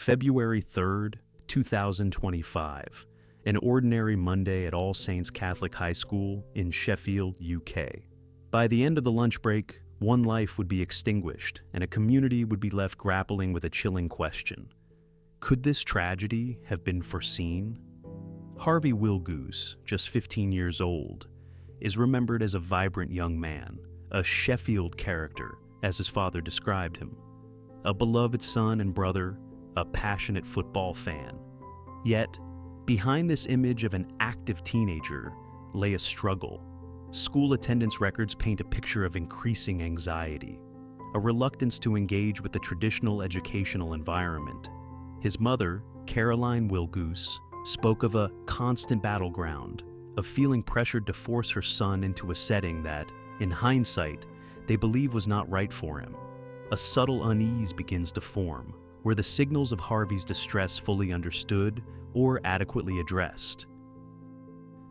February 3rd, 2025, an ordinary Monday at All Saints Catholic High School in Sheffield, UK. By the end of the lunch break, one life would be extinguished and a community would be left grappling with a chilling question. Could this tragedy have been foreseen? Harvey Willgoose, just 15 years old, is remembered as a vibrant young man, a Sheffield character, as his father described him. A beloved son and brother, a passionate football fan. Yet, behind this image of an active teenager lay a struggle. School attendance records paint a picture of increasing anxiety, a reluctance to engage with the traditional educational environment. His mother, Caroline Willgoose, spoke of a constant battleground, of feeling pressured to force her son into a setting that, in hindsight, they believe was not right for him. A subtle unease begins to form, where the signals of Harvey's distress fully understood or adequately addressed.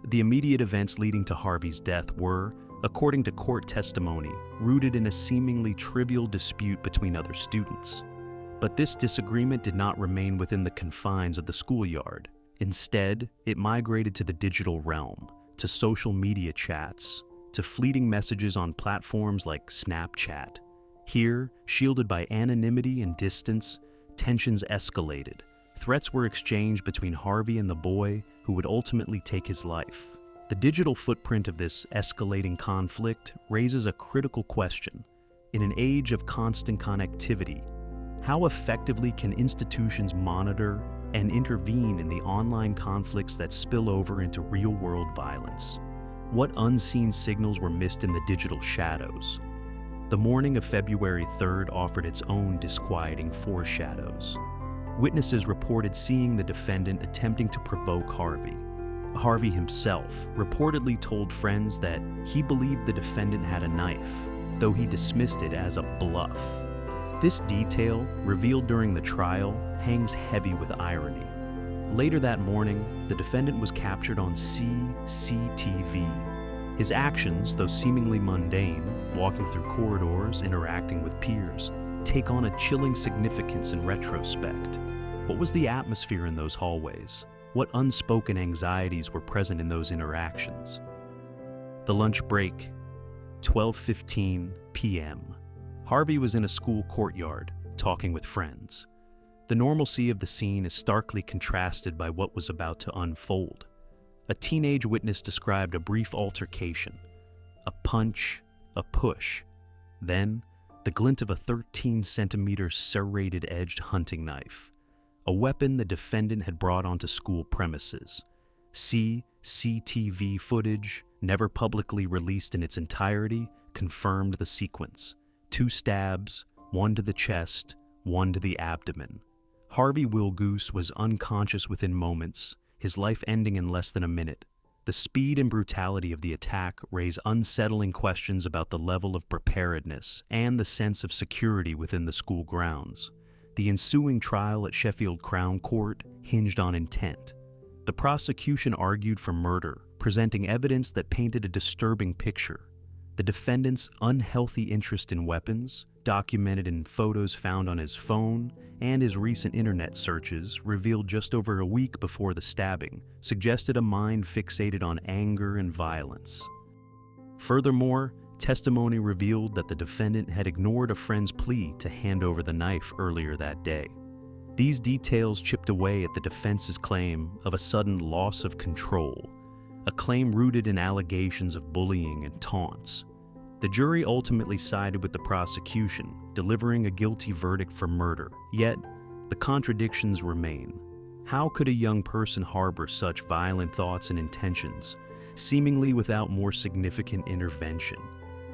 The immediate events leading to Harvey's death were, according to court testimony, rooted in a seemingly trivial dispute between other students. But this disagreement did not remain within the confines of the schoolyard. Instead, it migrated to the digital realm, to social media chats, to fleeting messages on platforms like Snapchat. Here, shielded by anonymity and distance, tensions escalated. Threats were exchanged between Harvey and the boy who would ultimately take his life. The digital footprint of this escalating conflict raises a critical question. In an age of constant connectivity, how effectively can institutions monitor and intervene in the online conflicts that spill over into real-world violence? What unseen signals were missed in the digital shadows? The morning of February 3rd offered its own disquieting foreshadows. Witnesses reported seeing the defendant attempting to provoke Harvey. Harvey himself reportedly told friends that he believed the defendant had a knife, though he dismissed it as a bluff. This detail, revealed during the trial, hangs heavy with irony. Later that morning, the defendant was captured on CCTV. His actions, though seemingly mundane, walking through corridors, interacting with peers, take on a chilling significance in retrospect. What was the atmosphere in those hallways? What unspoken anxieties were present in those interactions? The lunch break, 12:15 p.m. Harvey was in a school courtyard, talking with friends. The normalcy of the scene is starkly contrasted by what was about to unfold. A teenage witness described a brief altercation, a punch, a push, then the glint of a 13-centimeter serrated-edged hunting knife, a weapon the defendant had brought onto school premises. CCTV footage, never publicly released in its entirety, confirmed the sequence. 2 stabs, one to the chest, one to the abdomen. Harvey Willgoose was unconscious within moments, his life ending in less than a minute. The speed and brutality of the attack raise unsettling questions about the level of preparedness and the sense of security within the school grounds. The ensuing trial at Sheffield Crown Court hinged on intent. The prosecution argued for murder, presenting evidence that painted a disturbing picture. The defendant's unhealthy interest in weapons, documented in photos found on his phone, and his recent internet searches, revealed just over a week before the stabbing, suggested a mind fixated on anger and violence. Furthermore, testimony revealed that the defendant had ignored a friend's plea to hand over the knife earlier that day. These details chipped away at the defense's claim of a sudden loss of control, a claim rooted in allegations of bullying and taunts. The jury ultimately sided with the prosecution, delivering a guilty verdict for murder. Yet, the contradictions remain. How could a young person harbor such violent thoughts and intentions, seemingly without more significant intervention?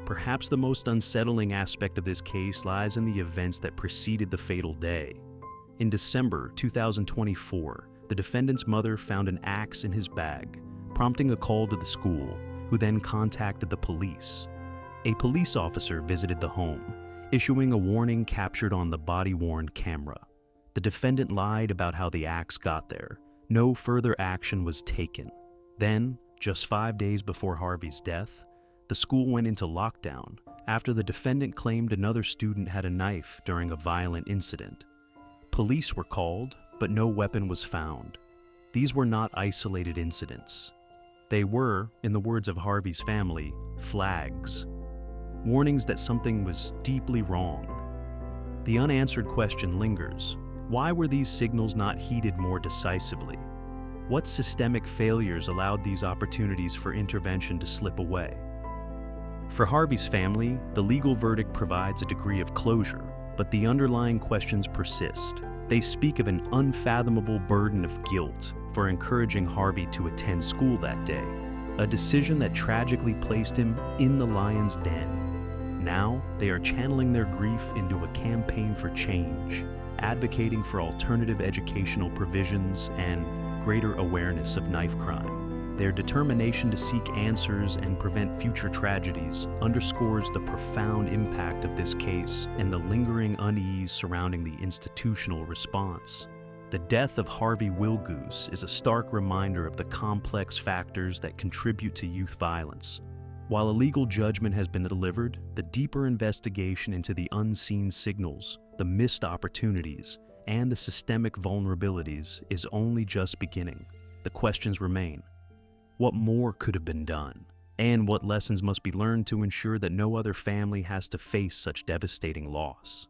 Perhaps the most unsettling aspect of this case lies in the events that preceded the fatal day. In December 2024, the defendant's mother found an axe in his bag, prompting a call to the school, who then contacted the police. A police officer visited the home, issuing a warning captured on the body-worn camera. The defendant lied about how the axe got there. No further action was taken. Then, just 5 days before Harvey's death, the school went into lockdown after the defendant claimed another student had a knife during a violent incident. Police were called, but no weapon was found. These were not isolated incidents. They were, in the words of Harvey's family, flags. Warnings that something was deeply wrong. The unanswered question lingers. Why were these signals not heeded more decisively? What systemic failures allowed these opportunities for intervention to slip away? For Harvey's family, the legal verdict provides a degree of closure, but the underlying questions persist. They speak of an unfathomable burden of guilt for encouraging Harvey to attend school that day, a decision that tragically placed him in the lion's den. Now, they are channeling their grief into a campaign for change, advocating for alternative educational provisions and greater awareness of knife crime. Their determination to seek answers and prevent future tragedies underscores the profound impact of this case and the lingering unease surrounding the institutional response. The death of Harvey Willgoose is a stark reminder of the complex factors that contribute to youth violence. While a legal judgment has been delivered, the deeper investigation into the unseen signals, the missed opportunities, and the systemic vulnerabilities is only just beginning. The questions remain. What more could have been done? And what lessons must be learned to ensure that no other family has to face such devastating loss?